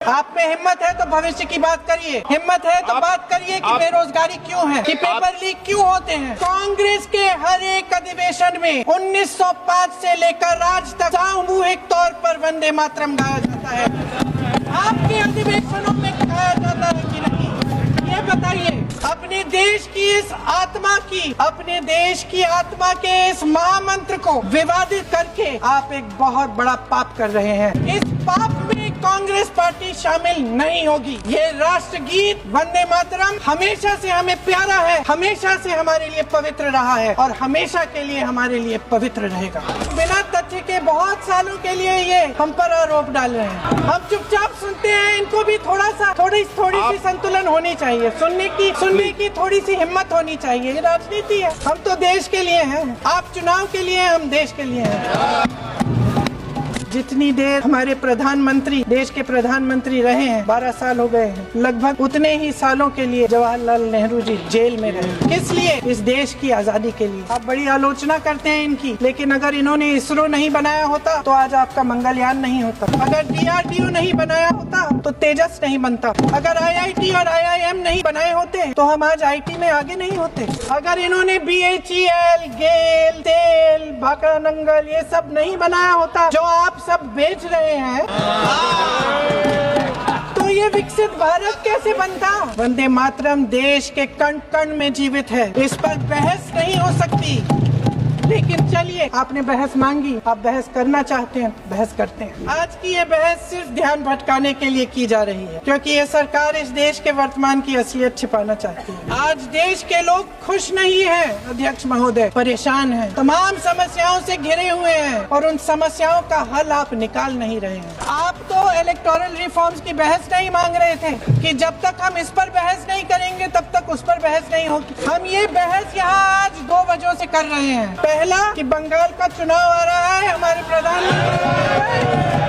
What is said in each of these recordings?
आप में हिम्मत है तो भविष्य की बात करिए, हिम्मत है तो बात करिए कि बेरोजगारी क्यों है, कि पेपर लीक क्यों होते हैं। कांग्रेस के हर एक अधिवेशन में 1905 से लेकर आज तक सामूहिक तौर पर वंदे मातरम गाया जाता है। आपके अधिवेशनों में गाया जाता है कि नहीं, ये बताइए। अपने देश की इस आत्मा की, अपने देश की आत्मा के इस महामंत्र को विवादित करके आप एक बहुत बड़ा पाप कर रहे हैं। इस पाप में कांग्रेस पार्टी शामिल नहीं होगी। ये राष्ट्रगीत वंदे मातरम हमेशा से हमें प्यारा है, हमेशा से हमारे लिए पवित्र रहा है और हमेशा के लिए हमारे लिए पवित्र रहेगा। बिना तथ्य के बहुत सालों के लिए ये हम पर आरोप डाल रहे हैं। हम चुपचाप सुनते हैं, इनको भी थोड़ी सी संतुलन होनी चाहिए, सुनने की थोड़ी सी हिम्मत होनी चाहिए। ये राजनीति है, हम तो देश के लिए हैं, आप चुनाव के लिए, हम देश के लिए हैं। जितनी देर हमारे प्रधानमंत्री देश के प्रधानमंत्री रहे हैं, 12 साल हो गए हैं, लगभग उतने ही सालों के लिए जवाहरलाल नेहरू जी जेल में रहे। किस लिए? इस देश की आजादी के लिए। आप बड़ी आलोचना करते हैं इनकी, लेकिन अगर इन्होंने इसरो नहीं बनाया होता तो आज आपका मंगलयान नहीं होता। अगर DRDO नहीं बनाया होता तो तेजस नहीं बनता। अगर IIT और IIM नहीं बनाए होते तो हम आज IT में आगे नहीं होते। अगर इन्होंने BHEL, गेल, तेल, भाखड़ा नंगल ये सब नहीं बनाया होता जो आप सब बेच रहे हैं, तो ये विकसित भारत कैसे बनता? वंदे मातरम देश के कण कण में जीवित है, इस पर बहस नहीं हो सकती। लेकिन चलिए, आपने बहस मांगी, आप बहस करना चाहते हैं, बहस करते हैं। आज की ये बहस सिर्फ ध्यान भटकाने के लिए की जा रही है, क्योंकि ये सरकार इस देश के वर्तमान की असलियत छिपाना चाहती है। आज देश के लोग खुश नहीं हैं, अध्यक्ष महोदय, परेशान हैं, तमाम समस्याओं से घिरे हुए हैं और उन समस्याओं का हल आप निकाल नहीं रहे हैं। आप तो इलेक्टोरल रिफॉर्म्स की बहस नहीं मांग रहे थे कि जब तक हम इस पर बहस नहीं करेंगे तब तक उस पर बहस नहीं होगी। हम ये बहस यहाँ आज 2 वजहों से कर रहे हैं। पहला कि बंगाल का चुनाव आ रहा है, हमारे प्रधानमंत्री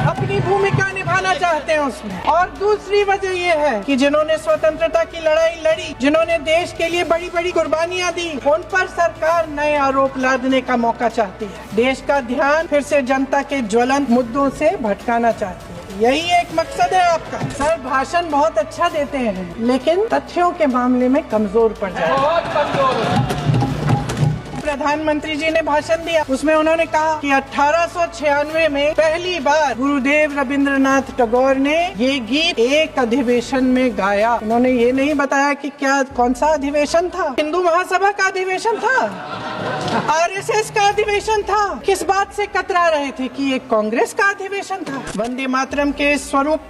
अपनी भूमिका निभाना चाहते हैं उसमें, और दूसरी वजह ये है कि जिन्होंने स्वतंत्रता की लड़ाई लड़ी, जिन्होंने देश के लिए बड़ी बड़ी कुर्बानियां दी, उन पर सरकार नए आरोप लादने का मौका चाहती है। देश का ध्यान फिर से जनता के ज्वलंत मुद्दों से भटकाना चाहती है। यही एक मकसद है आपका। सर भाषण बहुत अच्छा देते हैं, लेकिन तथ्यों के मामले में कमजोर पड़ जाए। बहुत कमजोर। प्रधानमंत्री जी ने भाषण दिया, उसमें उन्होंने कहा कि 1896 में पहली बार गुरुदेव रविंद्रनाथ टैगोर ने ये गीत एक अधिवेशन में गाया। उन्होंने ये नहीं बताया कि कौन सा अधिवेशन था। हिंदू महासभा का अधिवेशन था, RSS का अधिवेशन था। किस बात से कतरा रहे थे कि ये कांग्रेस का अधिवेशन था? वंदे मातरम के स्वरूप